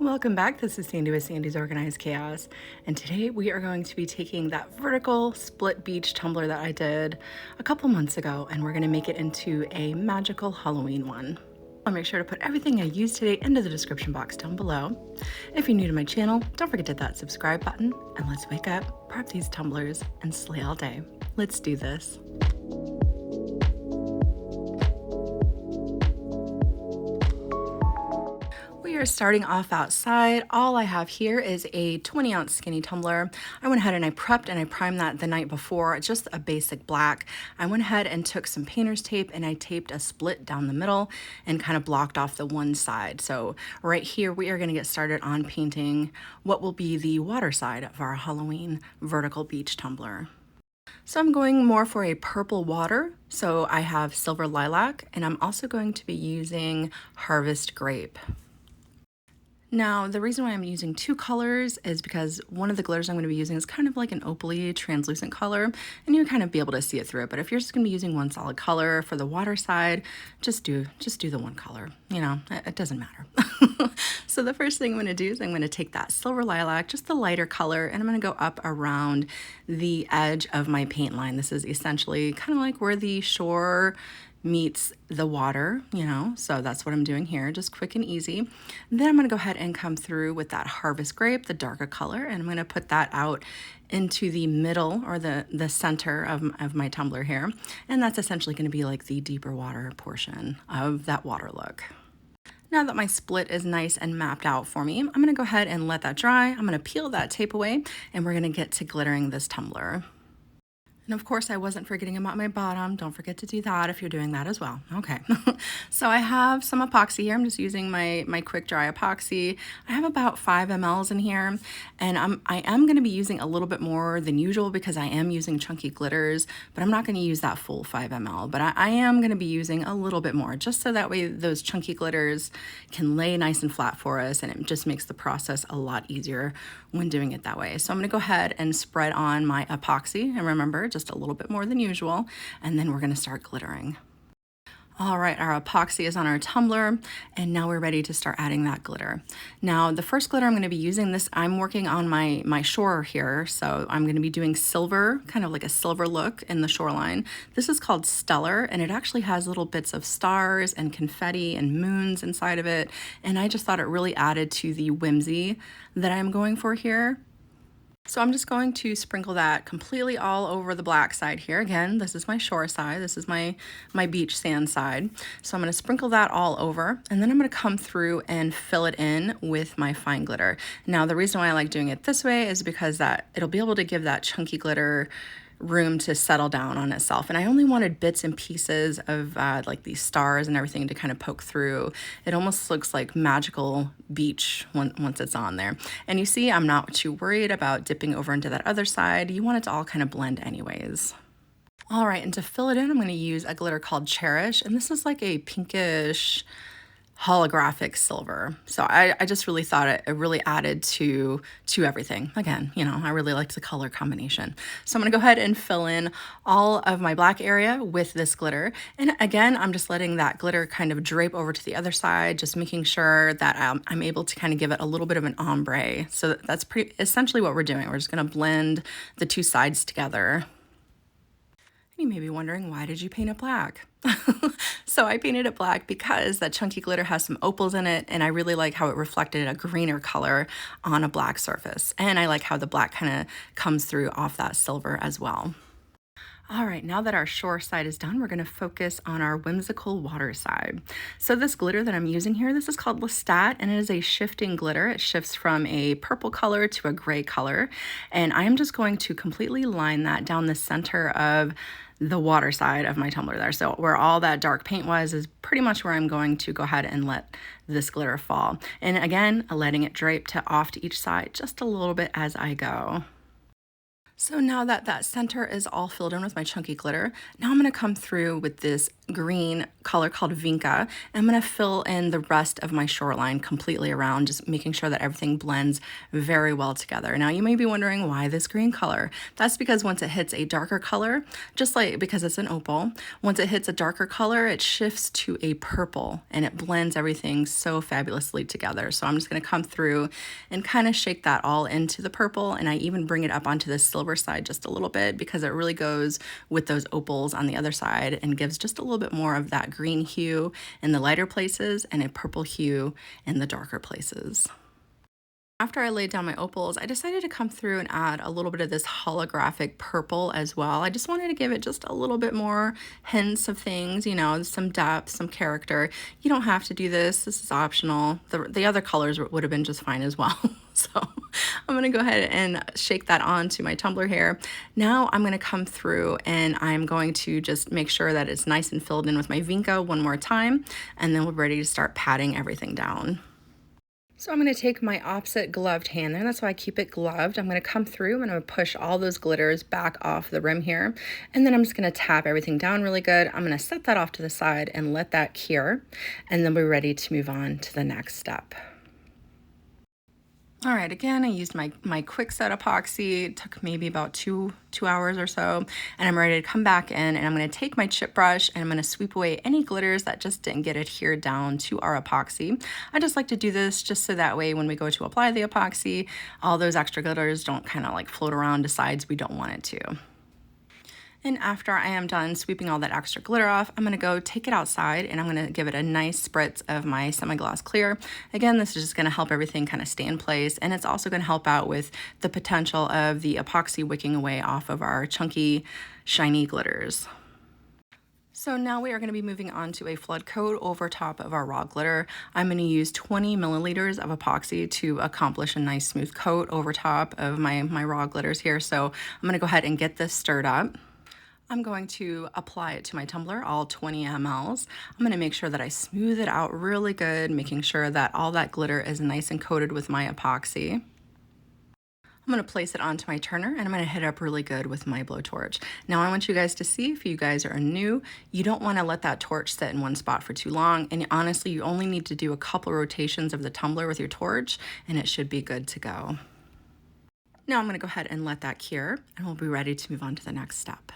Welcome back. This is Sandy with Sandy's Organized Chaos, and today we are going to be taking that vertical split beach tumbler that I did a couple months ago, and we're going to make it into a magical Halloween one. I'll make sure to put everything I used today into the description box down below. If you're new to my channel, don't forget to hit that subscribe button, and let's wake up, prep these tumblers, and slay all day. Let's do this. We are starting off outside. All I have here is a 20-ounce skinny tumbler. I went ahead and I prepped and I primed that the night before, just a basic black. I went ahead and took some painter's tape and I taped a split down the middle and kind of blocked off the one side. So right here, we are going to get started on painting what will be the water side of our Halloween vertical beach tumbler. So I'm going more for a purple water. So I have silver lilac, and I'm also going to be using harvest grape. Now, the reason why I'm using two colors is because one of the glitters I'm going to be using is kind of like an opaly translucent color, and you'll kind of be able to see it through it. But if you're just going to be using one solid color for the water side, just do the one color. You know, it doesn't matter. So the first thing I'm going to do is I'm going to take that silver lilac, just the lighter color, and I'm going to go up around the edge of my paint line. This is essentially kind of like where the shore meets the water, you know, so that's what I'm doing here, just quick and easy. Then I'm going to go ahead and come through with that harvest grape, the darker color, and I'm going to put that out into the middle or the center of my tumbler here, and that's essentially going to be like the deeper water portion of that water look. Now that my split is nice and mapped out for me, I'm going to go ahead and let that dry. I'm going to peel that tape away, and we're going to get to glittering this tumbler. And of course, I wasn't forgetting about my bottom. Don't forget to do that if you're doing that as well. Okay, so I have some epoxy here. I'm just using my quick dry epoxy. I have about 5 mLs in here, and I am going to be using a little bit more than usual because I am using chunky glitters, but I'm not going to use that full 5 ml. But I am going to be using a little bit more, just so that way those chunky glitters can lay nice and flat for us, and it just makes the process a lot easier when doing it that way. So I'm going to go ahead and spread on my epoxy, and remember, just a little bit more than usual, and then we're going to start glittering. All right, our epoxy is on our tumbler, and now we're ready to start adding that glitter. Now, the first glitter I'm going to be using, I'm working on my shore here, so I'm going to be doing silver, kind of like a silver look in the shoreline. This is called Stellar, and it actually has little bits of stars and confetti and moons inside of it, and I just thought it really added to the whimsy that I'm going for here. So I'm just going to sprinkle that completely all over the black side here. Again, this is my shore side. This is my beach sand side. So I'm going to sprinkle that all over, and then I'm going to come through and fill it in with my fine glitter. Now, the reason why I like doing it this way is because it'll be able to give that chunky glitter room to settle down on itself. And I only wanted bits and pieces of like these stars and everything to kind of poke through. It almost looks like magical beach once it's on there. And you see, I'm not too worried about dipping over into that other side. You want it to all kind of blend anyways. All right, and to fill it in, I'm going to use a glitter called Cherish, and this is like a pinkish holographic silver. So I just really thought it really added to everything. Again, you know, I really liked the color combination. So I'm gonna go ahead and fill in all of my black area with this glitter. And again, I'm just letting that glitter kind of drape over to the other side, just making sure that I'm able to kind of give it a little bit of an ombre. So that's essentially what we're doing. We're just gonna blend the two sides together. You may be wondering, why did you paint it black? So I painted it black because that chunky glitter has some opals in it, and I really like how it reflected a greener color on a black surface. And I like how the black kind of comes through off that silver as well. All right, now that our shore side is done, we're going to focus on our whimsical water side. So this glitter that I'm using here, this is called Lestat, and it is a shifting glitter. It shifts from a purple color to a gray color, and I'm just going to completely line that down the center of the water side of my tumbler there. So where all that dark paint was is pretty much where I'm going to go ahead and let this glitter fall. And again, letting it drape off to each side just a little bit as I go. So now that that center is all filled in with my chunky glitter, now I'm gonna come through with this green color called Vinca. And I'm gonna fill in the rest of my shoreline completely around, just making sure that everything blends very well together. Now you may be wondering why this green color. That's because once it hits a darker color, just like because it's an opal, once it hits a darker color, it shifts to a purple and it blends everything so fabulously together. So I'm just gonna come through and kind of shake that all into the purple, and I even bring it up onto the silver side just a little bit because it really goes with those opals on the other side and gives just a little bit more of that green hue in the lighter places and a purple hue in the darker places. After I laid down my opals, I decided to come through and add a little bit of this holographic purple as well. I just wanted to give it just a little bit more hints of things, you know, some depth, some character. You don't have to do this. This is optional. The other colors would have been just fine as well. So I'm gonna go ahead and shake that onto my tumbler here. Now I'm gonna come through and I'm going to just make sure that it's nice and filled in with my Vinca one more time, and then we're ready to start patting everything down. So I'm going to take my opposite gloved hand there. That's why I keep it gloved. I'm going to come through and I'm going to push all those glitters back off the rim here. And then I'm just going to tap everything down really good. I'm going to set that off to the side and let that cure. And then we're ready to move on to the next step. All right, again, I used my quick set epoxy. It took maybe about two hours or so, and I'm ready to come back in, and I'm gonna take my chip brush and I'm gonna sweep away any glitters that just didn't get adhered down to our epoxy. I just like to do this just so that way when we go to apply the epoxy, all those extra glitters don't kind of like float around to sides we don't want it to. And after I am done sweeping all that extra glitter off, I'm gonna go take it outside and I'm gonna give it a nice spritz of my semi-gloss clear. Again, this is just gonna help everything kind of stay in place, and it's also gonna help out with the potential of the epoxy wicking away off of our chunky, shiny glitters. So now we are going to be moving on to a flood coat over top of our raw glitter. I'm going to use 20 milliliters of epoxy to accomplish a nice smooth coat over top of my raw glitters here. So I'm going to go ahead and get this stirred up. I'm going to apply it to my tumbler, all 20 mLs. I'm going to make sure that I smooth it out really good, making sure that all that glitter is nice and coated with my epoxy. I'm going to place it onto my turner and I'm going to hit it up really good with my blowtorch. Now I want you guys to see, if you guys are new, you don't want to let that torch sit in one spot for too long, and honestly you only need to do a couple rotations of the tumbler with your torch and it should be good to go. Now I'm going to go ahead and let that cure and we'll be ready to move on to the next step.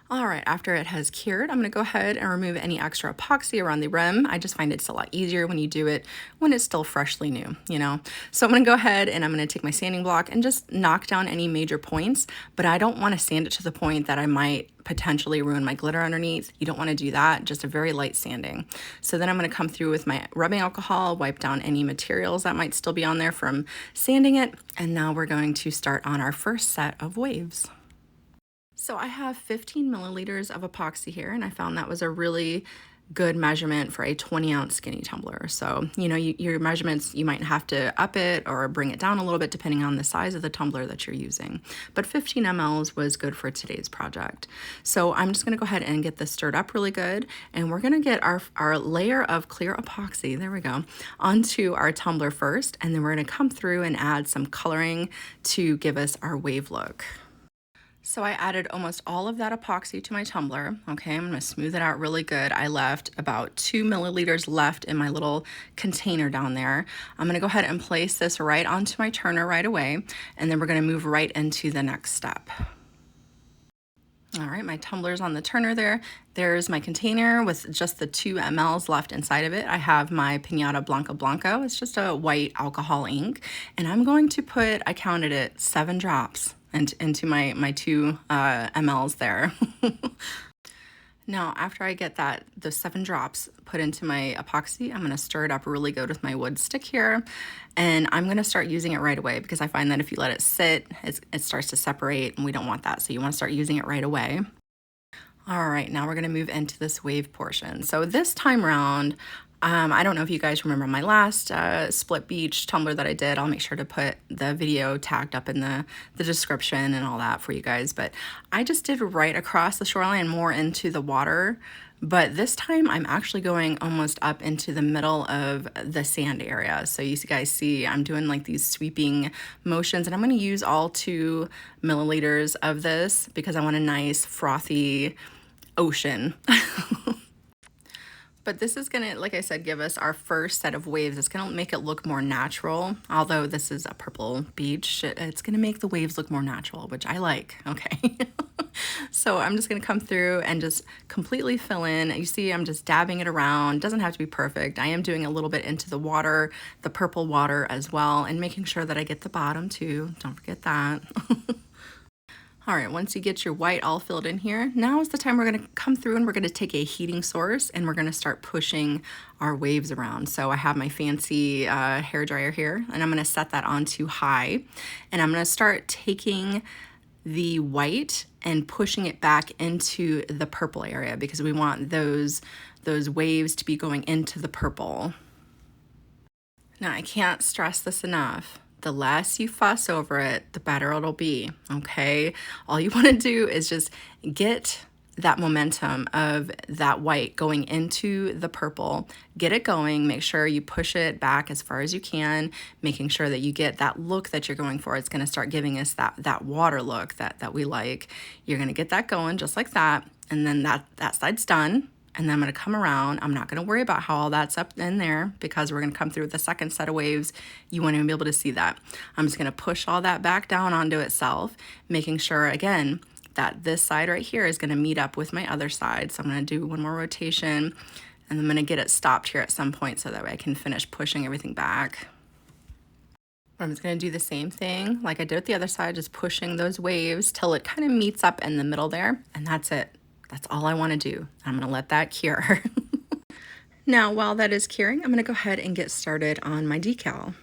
All right, after it has cured, I'm gonna go ahead and remove any extra epoxy around the rim. I just find it's a lot easier when you do it when it's still freshly new, you know? So I'm gonna go ahead and I'm gonna take my sanding block and just knock down any major points, but I don't wanna sand it to the point that I might potentially ruin my glitter underneath. You don't wanna do that, just a very light sanding. So then I'm gonna come through with my rubbing alcohol, wipe down any materials that might still be on there from sanding it, and now we're going to start on our first set of waves. So I have 15 milliliters of epoxy here, and I found that was a really good measurement for a 20-ounce skinny tumbler. So, you know, your measurements, you might have to up it or bring it down a little bit depending on the size of the tumbler that you're using. But 15 mLs was good for today's project. So I'm just gonna go ahead and get this stirred up really good, and we're gonna get our layer of clear epoxy, there we go, onto our tumbler first, and then we're gonna come through and add some coloring to give us our wave look. So I added almost all of that epoxy to my tumbler. Okay, I'm gonna smooth it out really good. I left about 2 milliliters left in my little container down there. I'm gonna go ahead and place this right onto my turner right away, and then we're gonna move right into the next step. All right, my tumbler's on the turner there. There's my container with just the 2 mLs left inside of it. I have my Piñata Blanco. It's just a white alcohol ink. And I'm going to put, I counted it, 7 drops into my 2 mLs there. Now, after I get the 7 drops put into my epoxy, I'm gonna stir it up really good with my wood stick here. And I'm gonna start using it right away because I find that if you let it sit, it starts to separate, and we don't want that. So you wanna start using it right away. All right, now we're gonna move into this wave portion. So this time around, I don't know if you guys remember my last split beach tumbler that I did. I'll make sure to put the video tagged up in the description and all that for you guys. But I just did right across the shoreline, more into the water. But this time I'm actually going almost up into the middle of the sand area. So you guys see I'm doing like these sweeping motions, and I'm going to use all 2 milliliters of this because I want a nice frothy ocean. But this is gonna, like I said, give us our first set of waves. It's gonna make it look more natural. Although this is a purple beach, it's gonna make the waves look more natural, which I like, okay? So I'm just gonna come through and just completely fill in. You see, I'm just dabbing it around. Doesn't have to be perfect. I am doing a little bit into the water, the purple water as well, and making sure that I get the bottom too. Don't forget that. All right, once you get your white all filled in here, now is the time we're gonna come through and we're gonna take a heating source and we're gonna start pushing our waves around. So I have my fancy hair dryer here, and I'm gonna set that on to high, and I'm gonna start taking the white and pushing it back into the purple area because we want those waves to be going into the purple. Now, I can't stress this enough. The less you fuss over it, the better it'll be, okay? All you want to do is just get that momentum of that white going into the purple, get it going, make sure you push it back as far as you can, making sure that you get that look that you're going for. It's going to start giving us that water look that we like. You're going to get that going just like that, and then that side's done. And then I'm gonna come around. I'm not gonna worry about how all that's up in there because we're gonna come through with the second set of waves. You won't even be able to see that. I'm just gonna push all that back down onto itself, making sure, again, that this side right here is gonna meet up with my other side. So I'm gonna do one more rotation, and I'm gonna get it stopped here at some point so that way I can finish pushing everything back. I'm just gonna do the same thing like I did with the other side, just pushing those waves till it kind of meets up in the middle there, and that's it. That's all I want to do. I'm going to let that cure. Now, while that is curing, I'm going to go ahead and get started on my decal.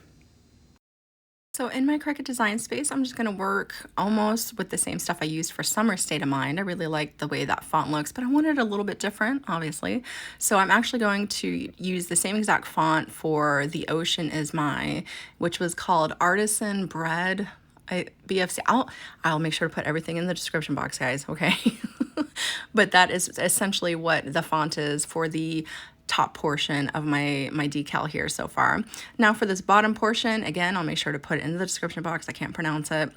So in my Cricut design space, I'm just going to work almost with the same stuff I used for Summer State of Mind. I really like the way that font looks, but I wanted it a little bit different, obviously. So I'm actually going to use the same exact font for The Ocean Is My, which was called Artisan Bread. BFC. I'll make sure to put everything in the description box, guys, okay? But that is essentially what the font is for the top portion of my decal here so far. Now for this bottom portion, again, I'll make sure to put it in the description box. I can't pronounce it.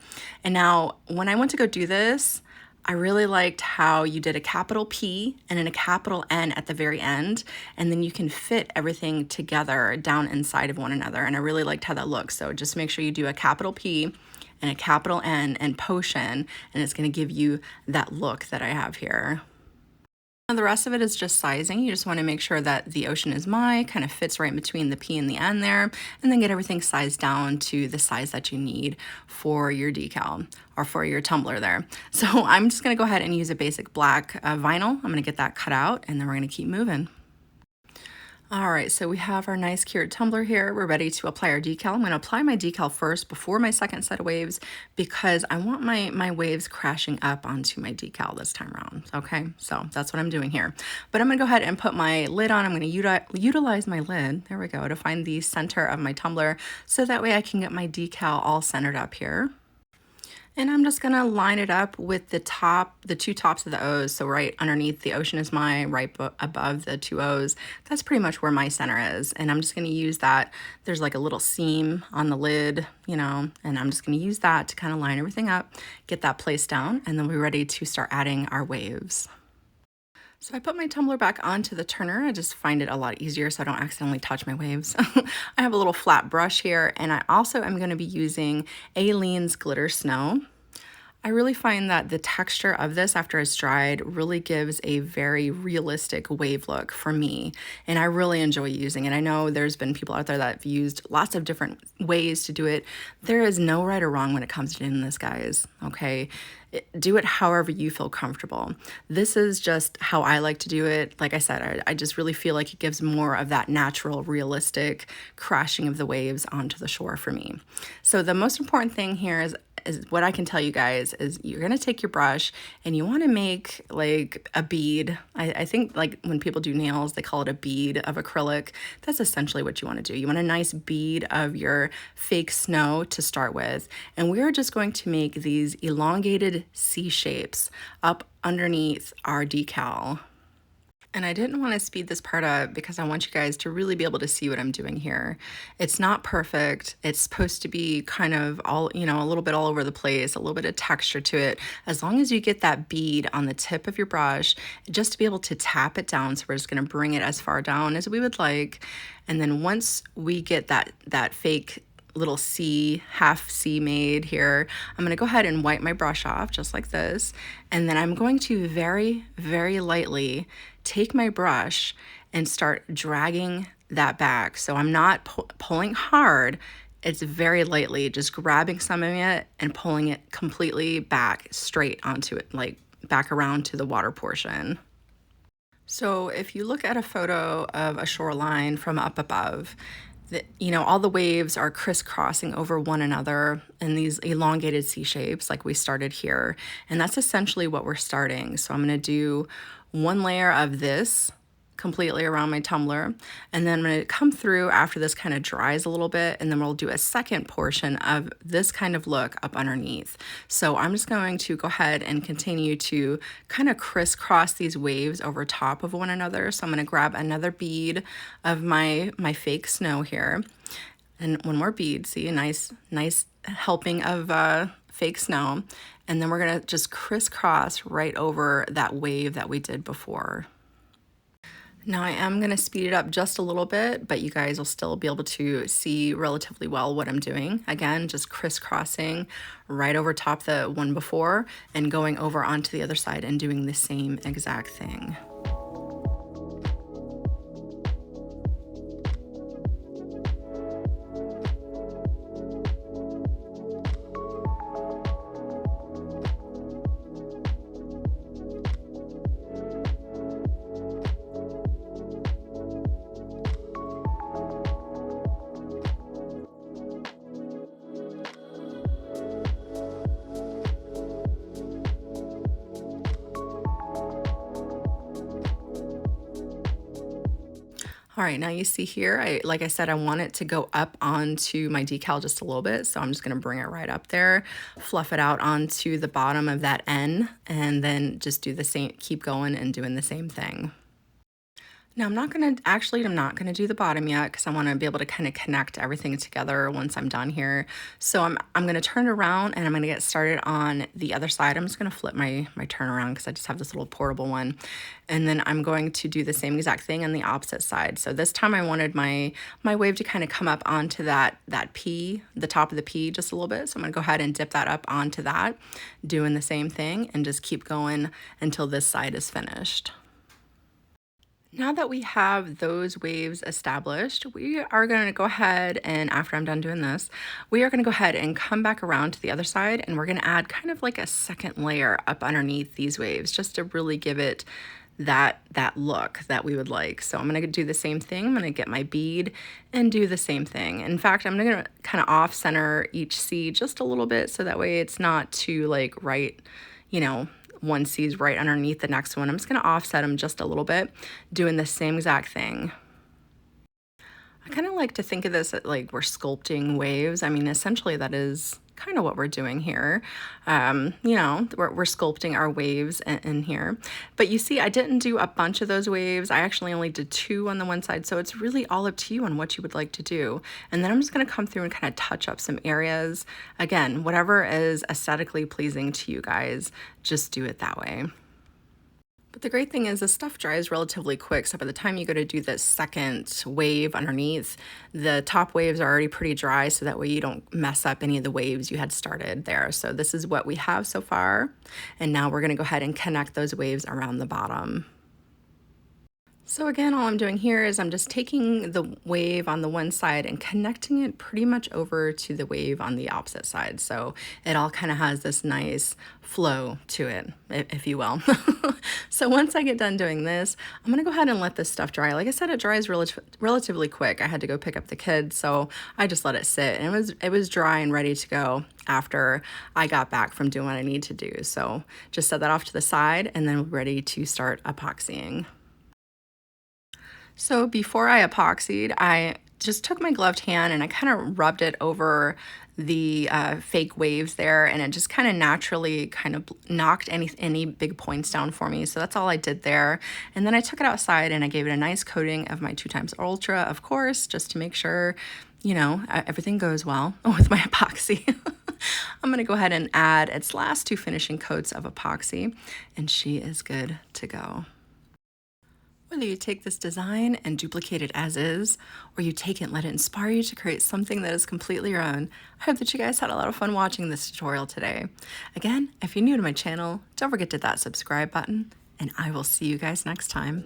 And now when I went to go do this, I really liked how you did a capital P and then a capital N at the very end, and then you can fit everything together down inside of one another. And I really liked how that looks. So just make sure you do a capital P and a capital N and potion, and it's going to give you that look that I have here. And the rest of it is just sizing. You just want to make sure that The Ocean Is My kind of fits right between the P and the N there, and then get everything sized down to the size that you need for your decal or for your tumbler there. So I'm just going to go ahead and use a basic black vinyl. I'm going to get that cut out, and then we're going to keep moving. All right, so we have our nice cured tumbler here. We're ready to apply our decal. I'm gonna apply my decal first before my second set of waves because I want my waves crashing up onto my decal this time around, okay? So that's what I'm doing here. But I'm gonna go ahead and put my lid on. I'm gonna utilize my lid, there we go, to find the center of my tumbler so that way I can get my decal all centered up here. And I'm just gonna line it up with the two tops of the O's. So right underneath The Ocean Is My, right above the two O's. That's pretty much where my center is. And I'm just gonna use that. There's like a little seam on the lid, you know, and I'm just gonna use that to kind of line everything up, get that placed down, and then we're ready to start adding our waves. So I put my tumbler back onto the turner. I just find it a lot easier so I don't accidentally touch my waves. I have a little flat brush here, and I also am going to be using Aleene's Glitter Snow. I really find that the texture of this after it's dried really gives a very realistic wave look for me, and I really enjoy using it. I know there's been people out there that have used lots of different ways to do it. There is no right or wrong when it comes to doing this, guys, okay? Do it however you feel comfortable. This is just how I like to do it. Like I said, I just really feel like it gives more of that natural, realistic crashing of the waves onto the shore for me. So the most important thing here is what I can tell you guys is you're gonna take your brush and you wanna make like a bead. I think like when people do nails, they call it a bead of acrylic. That's essentially what you wanna do. You want a nice bead of your fake snow to start with. And we're just going to make these elongated C shapes up underneath our decal. And I didn't want to speed this part up because I want you guys to really be able to see what I'm doing here. It's not perfect. It's supposed to be kind of all, you know, a little bit all over the place, a little bit of texture to it. As long as you get that bead on the tip of your brush, just to be able to tap it down. So we're just going to bring it as far down as we would like. And then once we get that fake little C, half C made here, I'm going to go ahead and wipe my brush off just like this. And then I'm going to very, very lightly take my brush and start dragging that back. So I'm not pulling hard. It's very lightly just grabbing some of it and pulling it completely back straight onto it, like back around to the water portion. So if you look at a photo of a shoreline from up above, you know, all the waves are crisscrossing over one another in these elongated C shapes like we started here. And that's essentially what we're starting. So I'm gonna do one layer of this completely around my tumbler, and then I'm gonna come through after this kind of dries a little bit, and then we'll do a second portion of this kind of look up underneath. So I'm just going to go ahead and continue to kind of crisscross these waves over top of one another. So I'm gonna grab another bead of my fake snow here, and one more bead, see, a nice helping of fake snow, and then we're gonna just crisscross right over that wave that we did before. Now I am going to speed it up just a little bit, but you guys will still be able to see relatively well what I'm doing. Again, just crisscrossing right over top the one before and going over onto the other side and doing the same exact thing. All right, now you see here, like I said, I want it to go up onto my decal just a little bit. So I'm just gonna bring it right up there, fluff it out onto the bottom of that N, and then just do the same, keep going and doing the same thing. Now I'm not gonna do the bottom yet because I wanna be able to kind of connect everything together once I'm done here. So I'm gonna turn it around and I'm gonna get started on the other side. I'm just gonna flip my turnaround because I just have this little portable one. And then I'm going to do the same exact thing on the opposite side. So this time I wanted my wave to kind of come up onto that P, the top of the P just a little bit. So I'm gonna go ahead and dip that up onto that, doing the same thing and just keep going until this side is finished. Now that we have those waves established, we are going to go ahead and after I'm done doing this, we are going to go ahead and come back around to the other side and we're going to add kind of like a second layer up underneath these waves just to really give it that look that we would like. So I'm going to do the same thing. I'm going to get my bead and do the same thing. In fact, I'm going to kind of off center each C just a little bit so that way it's not too like right, you know, one C's right underneath the next one. I'm just gonna offset them just a little bit, doing the same exact thing. I kind of like to think of this like we're sculpting waves. I mean, essentially that is kind of what we're doing here. You know, we're sculpting our waves in here. But you see, I didn't do a bunch of those waves. I actually only did 2 on the one side. So it's really all up to you on what you would like to do. And then I'm just going to come through and kind of touch up some areas. Again, whatever is aesthetically pleasing to you guys, just do it that way. But the great thing is the stuff dries relatively quick. So by the time you go to do the second wave underneath, the top waves are already pretty dry. So that way you don't mess up any of the waves you had started there. So this is what we have so far. And now we're going to go ahead and connect those waves around the bottom. So again, all I'm doing here is I'm just taking the wave on the one side and connecting it pretty much over to the wave on the opposite side. So it all kind of has this nice flow to it, if you will. So once I get done doing this, I'm gonna go ahead and let this stuff dry. Like I said, it dries relatively quick. I had to go pick up the kids, so I just let it sit, and it was dry and ready to go after I got back from doing what I need to do. So just set that off to the side, and then we're ready to start epoxying. So before I epoxied, I just took my gloved hand and I kind of rubbed it over the fake waves there, and it just kind of naturally kind of knocked any big points down for me. So that's all I did there. And then I took it outside and I gave it a nice coating of my 2x Ultra, of course, just to make sure, everything goes well with my epoxy. I'm gonna go ahead and add its last two finishing coats of epoxy, and she is good to go. Whether you take this design and duplicate it as is, or you take it and let it inspire you to create something that is completely your own, I hope that you guys had a lot of fun watching this tutorial today. Again, if you're new to my channel, don't forget to hit that subscribe button, and I will see you guys next time.